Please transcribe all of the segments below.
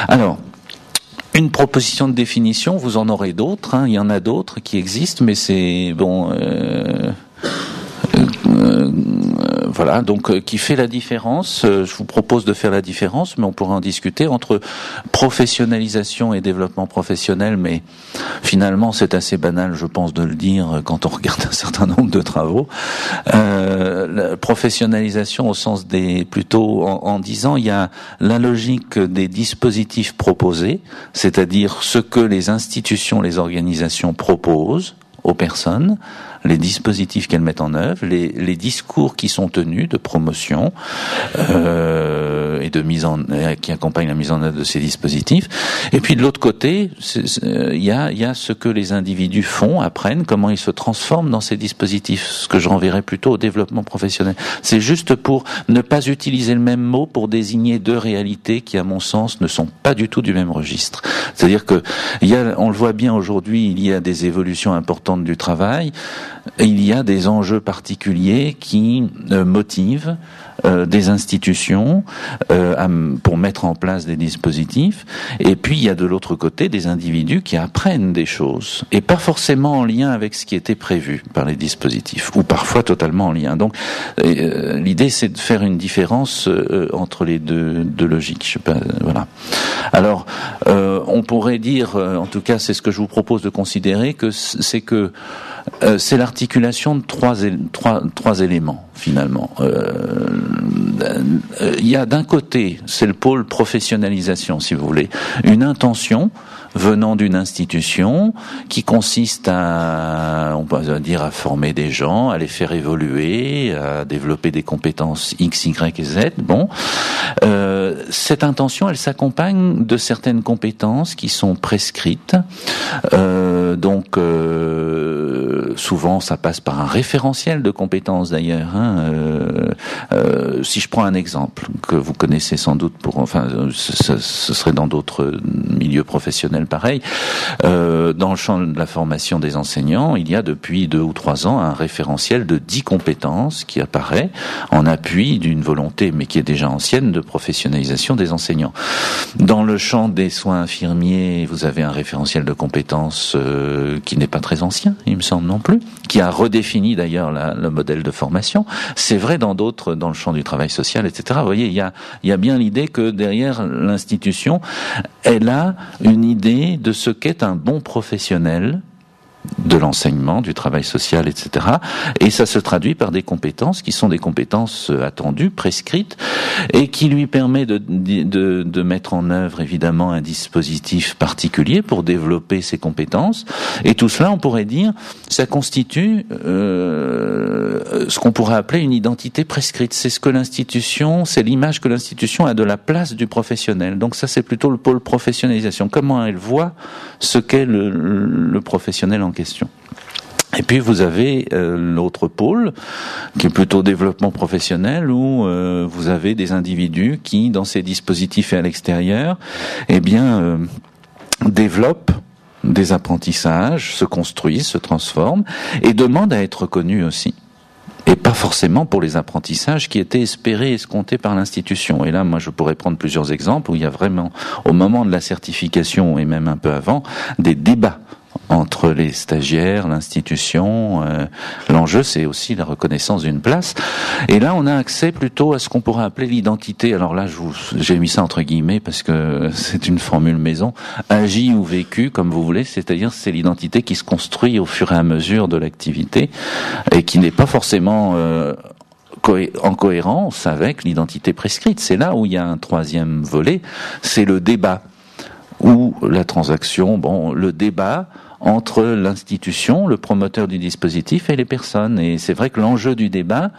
Alors, une proposition de définition, vous en aurez d'autres, hein, il y en a d'autres qui existent, mais c'est bon. Voilà, donc qui fait la différence. Je vous propose de faire la différence, mais on pourra en discuter entre professionnalisation et développement professionnel. Mais finalement, c'est assez banal, je pense, de le dire quand on regarde un certain nombre de travaux. La professionnalisation au sens des plutôt en disant il y a la logique des dispositifs proposés, c'est-à-dire ce que les institutions, les organisations proposent aux personnes, les dispositifs qu'elles mettent en œuvre, les discours qui sont tenus de promotion et de qui accompagnent la mise en œuvre de ces dispositifs. Et puis de l'autre côté, il y a ce que les individus font, apprennent, comment ils se transforment dans ces dispositifs, ce que je renverrai plutôt au développement professionnel. C'est juste pour ne pas utiliser le même mot pour désigner deux réalités qui, à mon sens, ne sont pas du tout du même registre. C'est-à-dire que on le voit bien aujourd'hui, il y a des évolutions importantes du travail. Il y a des enjeux particuliers qui motivent des institutions pour mettre en place des dispositifs, et puis il y a de l'autre côté des individus qui apprennent des choses, et pas forcément en lien avec ce qui était prévu par les dispositifs, ou parfois totalement en lien. Donc l'idée c'est de faire une différence entre les deux logiques. Je sais pas, voilà. Alors on pourrait dire, en tout cas c'est ce que je vous propose de considérer, que c'est l'articulation de trois éléments finalement. Il y a d'un côté, c'est le pôle professionnalisation, si vous voulez, une intention venant d'une institution qui consiste on peut dire, à former des gens, à les faire évoluer, à développer des compétences X, Y et Z. Bon, cette intention, elle s'accompagne de certaines compétences qui sont prescrites. Donc, souvent, ça passe par un référentiel de compétences d'ailleurs. Si je prends un exemple que vous connaissez sans doute, ce serait dans d'autres milieux professionnels pareil. Dans le champ de la formation des enseignants, il y a depuis 2 ou 3 ans un référentiel de 10 compétences qui apparaît en appui d'une volonté, mais qui est déjà ancienne, de professionnalisation des enseignants. Dans le champ des soins infirmiers, vous avez un référentiel de compétences qui n'est pas très ancien, il me semble non plus, qui a redéfini d'ailleurs le modèle de formation. C'est vrai dans d'autres, dans le champ du travail social, etc. Vous voyez, il y a bien l'idée que derrière l'institution, elle a une idée de ce qu'est un bon professionnel de l'enseignement, du travail social, etc. Et ça se traduit par des compétences qui sont des compétences attendues, prescrites, et qui lui permet de mettre en œuvre évidemment un dispositif particulier pour développer ses compétences. Et tout cela, on pourrait dire, ça constitue ce qu'on pourrait appeler une identité prescrite. C'est c'est l'image que l'institution a de la place du professionnel. Donc ça, c'est plutôt le pôle professionnalisation. Comment elle voit ce qu'est le professionnel en question. Et puis vous avez l'autre pôle, qui est plutôt développement professionnel, où vous avez des individus qui, dans ces dispositifs et à l'extérieur, développent des apprentissages, se construisent, se transforment, et demandent à être reconnus aussi. Et pas forcément pour les apprentissages qui étaient espérés, escomptés par l'institution. Et là, moi, je pourrais prendre plusieurs exemples où il y a vraiment, au moment de la certification et même un peu avant, des débats entre les stagiaires, l'institution. L'enjeu, c'est aussi la reconnaissance d'une place. Et là, on a accès plutôt à ce qu'on pourrait appeler l'identité. Alors là, j'ai mis ça entre guillemets parce que c'est une formule maison. Agi ou vécu, comme vous voulez, c'est-à-dire c'est l'identité qui se construit au fur et à mesure de l'activité et qui n'est pas forcément en cohérence avec l'identité prescrite. C'est là où il y a un troisième volet, c'est le débat ou la transaction. Bon, le débat entre l'institution, le promoteur du dispositif et les personnes. Et c'est vrai que l'enjeu du débat,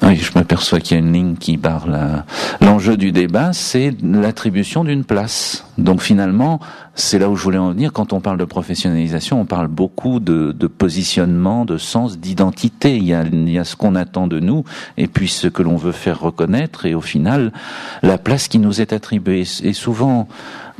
oui, je m'aperçois qu'il y a une ligne qui barre là. L'enjeu du débat, c'est l'attribution d'une place. Donc finalement, c'est là où je voulais en venir. Quand on parle de professionnalisation, on parle beaucoup de positionnement, de sens, d'identité. Il y a ce qu'on attend de nous, et puis ce que l'on veut faire reconnaître, et au final, la place qui nous est attribuée. Et souvent,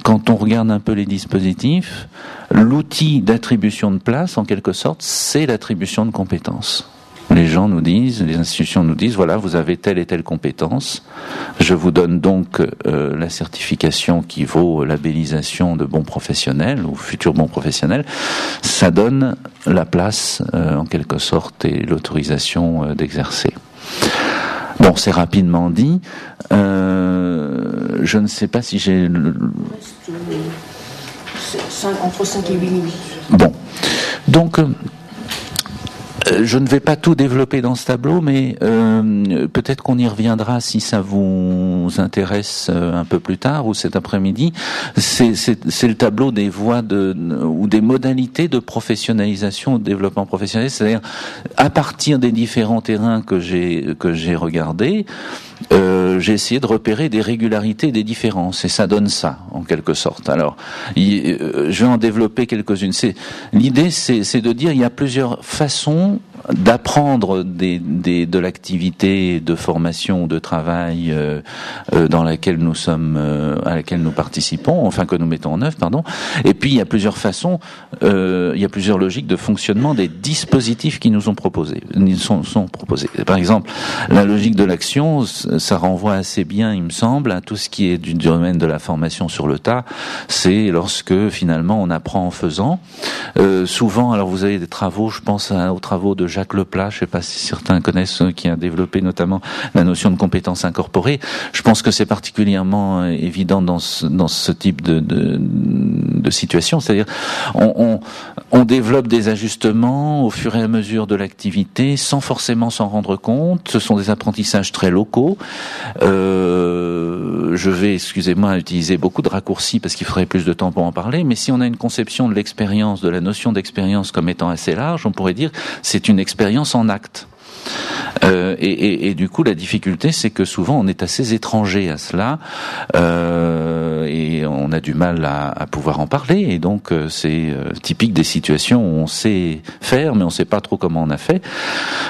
quand on regarde un peu les dispositifs, l'outil d'attribution de place, en quelque sorte, c'est l'attribution de compétences. Les gens nous disent, les institutions nous disent, voilà, vous avez telle et telle compétence, je vous donne donc la certification qui vaut labellisation de bon professionnel ou futur bon professionnel. Ça donne la place, en quelque sorte, et l'autorisation d'exercer. Bon, c'est rapidement dit. Je ne sais pas si j'ai... Entre 5 et 8 minutes. Bon, donc... je ne vais pas tout développer dans ce tableau, mais peut-être qu'on y reviendra si ça vous intéresse un peu plus tard ou cet après-midi. C'est le tableau des voies ou des modalités de professionnalisation, de développement professionnel, c'est-à-dire à partir des différents terrains que j'ai regardés. J'ai essayé de repérer des régularités, des différences, et ça donne ça, en quelque sorte. Alors, je vais en développer quelques-unes. L'idée, c'est de dire il y a plusieurs façons d'apprendre de l'activité de formation ou de travail dans laquelle nous sommes, à laquelle nous participons, enfin que nous mettons en œuvre, pardon. Et puis il y a plusieurs façons, il y a plusieurs logiques de fonctionnement des dispositifs qui nous sont proposés. Par exemple, la logique de l'action, ça renvoie assez bien, il me semble, à tout ce qui est du domaine de la formation sur le tas. C'est lorsque finalement on apprend en faisant. Souvent, alors vous avez des travaux, je pense aux travaux de Jacques Leplat, je ne sais pas si certains connaissent, qui a développé notamment la notion de compétences incorporées. Je pense que c'est particulièrement évident dans ce type de situation, c'est-à-dire on développe des ajustements au fur et à mesure de l'activité sans forcément s'en rendre compte. Ce sont des apprentissages très locaux. Je vais, excusez-moi, utiliser beaucoup de raccourcis parce qu'il faudrait plus de temps pour en parler, mais si on a une conception de l'expérience, de la notion d'expérience comme étant assez large, on pourrait dire c'est une expérience en acte. Et du coup, la difficulté, c'est que souvent, on est assez étranger à cela, et on a du mal à pouvoir en parler. Et donc, c'est typique des situations où on sait faire, mais on ne sait pas trop comment on a fait.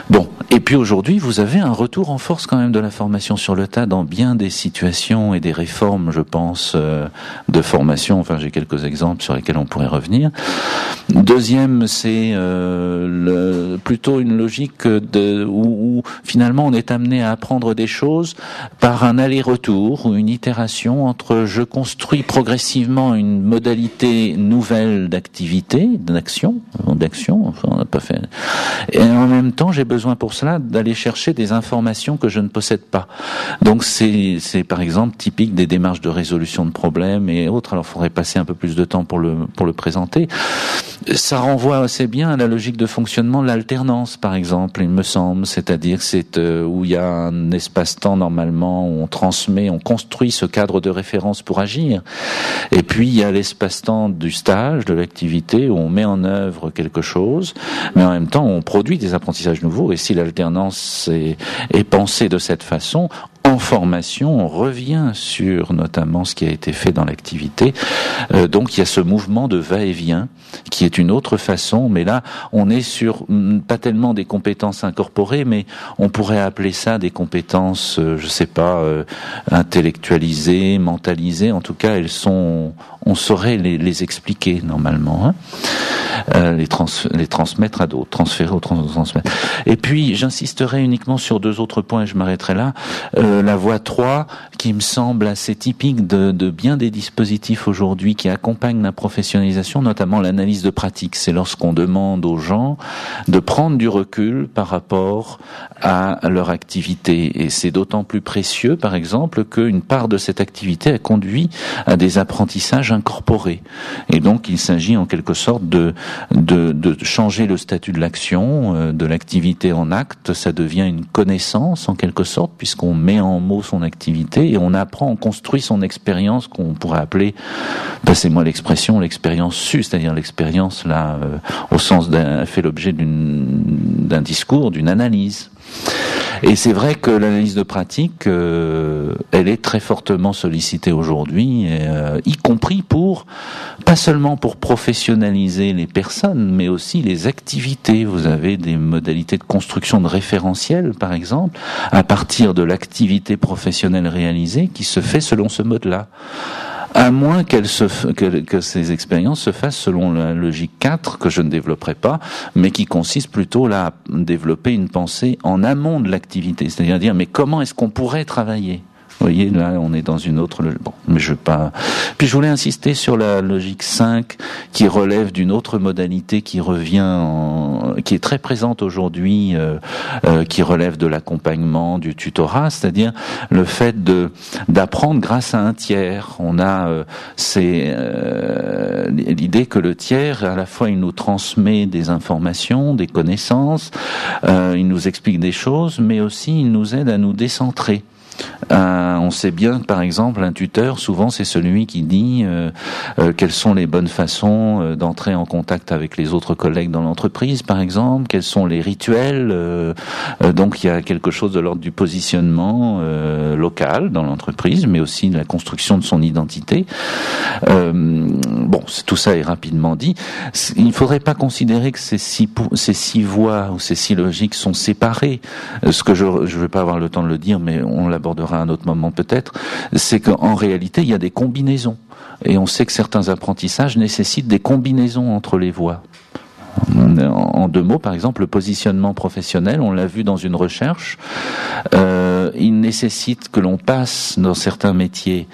Bon. Et puis aujourd'hui, vous avez un retour en force quand même de la formation sur le tas dans bien des situations et des réformes, je pense, de formation. Enfin, j'ai quelques exemples sur lesquels on pourrait revenir. Deuxième, c'est plutôt une logique où finalement on est amené à apprendre des choses par un aller-retour ou une itération entre je construis progressivement une modalité nouvelle d'activité, d'action, enfin on n'a pas fait, et en même temps j'ai besoin pour cela d'aller chercher des informations que je ne possède pas. Donc c'est par exemple typique des démarches de résolution de problèmes et autres. Alors il faudrait passer un peu plus de temps pour le présenter. Ça renvoie assez bien à la logique de fonctionnement de l'alternance, par exemple, il me semble, c'est-à-dire c'est où il y a un espace-temps normalement où on transmet, on construit ce cadre de référence pour agir. Et puis il y a l'espace-temps du stage, de l'activité, où on met en œuvre quelque chose, mais en même temps on produit des apprentissages nouveaux. Et si l'alternance est pensée de cette façon, en formation, on revient sur notamment ce qui a été fait dans l'activité. Donc il y a ce mouvement de va-et-vient qui est une autre façon, mais là on est sur pas tellement des compétences incorporées, mais on pourrait appeler ça des compétences, je sais pas, intellectualisées, mentalisées. En tout cas, elles sont, on saurait les expliquer normalement, hein, les transmettre à d'autres, transférer aux transmettre. Et puis j'insisterai uniquement sur deux autres points et je m'arrêterai là. La voie 3, qui me semble assez typique de bien des dispositifs aujourd'hui qui accompagnent la professionnalisation, notamment l'analyse de pratique. C'est lorsqu'on demande aux gens de prendre du recul par rapport à leur activité. Et c'est d'autant plus précieux, par exemple, qu'une part de cette activité a conduit à des apprentissages incorporés. Et donc, il s'agit en quelque sorte de changer le statut de l'action, de l'activité en acte. Ça devient une connaissance, en quelque sorte, puisqu'on met en mots son activité et on apprend, on construit son expérience qu'on pourrait appeler, passez-moi l'expression, l'expérience su, c'est-à-dire l'expérience là, au sens fait l'objet d'un discours, d'une analyse. Et c'est vrai que l'analyse de pratique, elle est très fortement sollicitée aujourd'hui, y compris pas seulement pour professionnaliser les personnes, mais aussi les activités. Vous avez des modalités de construction de référentiels, par exemple, à partir de l'activité professionnelle réalisée qui se fait selon ce mode-là. À moins que ces expériences se fassent selon la logique 4, que je ne développerai pas, mais qui consiste plutôt là à développer une pensée en amont de l'activité. C'est-à-dire dire, mais comment est-ce qu'on pourrait travailler ? Vous voyez, là, on est dans une autre... Bon, mais je veux pas... Puis je voulais insister sur la logique 5, qui relève d'une autre modalité qui qui est très présente aujourd'hui, qui relève de l'accompagnement, du tutorat, c'est-à-dire le fait d'apprendre grâce à un tiers. On a l'idée que le tiers, à la fois, il nous transmet des informations, des connaissances, il nous explique des choses, mais aussi il nous aide à nous décentrer. On sait bien que, par exemple, un tuteur, souvent, c'est celui qui dit quelles sont les bonnes façons d'entrer en contact avec les autres collègues dans l'entreprise, par exemple, quels sont les rituels. Donc, il y a quelque chose de l'ordre du positionnement local dans l'entreprise, mais aussi de la construction de son identité. Bon, tout ça est rapidement dit. Il ne faudrait pas considérer que ces six voies ou ces 6 logiques sont séparées. Ce que je ne vais pas avoir le temps de le dire, mais on l'abordera à un autre moment peut-être, c'est qu'en réalité, il y a des combinaisons. Et on sait que certains apprentissages nécessitent des combinaisons entre les voies. En 2 mots, par exemple, le positionnement professionnel, on l'a vu dans une recherche, il nécessite que l'on passe dans certains métiers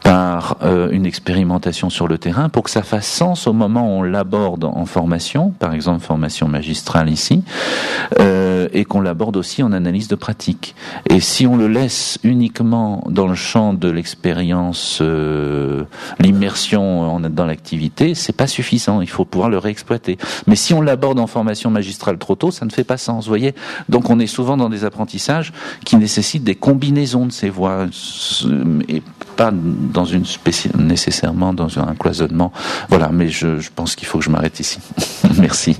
par une expérimentation sur le terrain pour que ça fasse sens au moment où on l'aborde en formation, par exemple formation magistrale ici, et qu'on l'aborde aussi en analyse de pratique. Et si on le laisse uniquement dans le champ de l'expérience, l'immersion dans l'activité, c'est pas suffisant, il faut pouvoir le réexploiter. Mais si on l'aborde en formation magistrale trop tôt, ça ne fait pas sens, vous voyez. Donc on est souvent dans des apprentissages qui nécessitent des combinaisons de ces voies, et pas dans nécessairement dans un cloisonnement. Voilà, mais je pense qu'il faut que je m'arrête ici. Merci.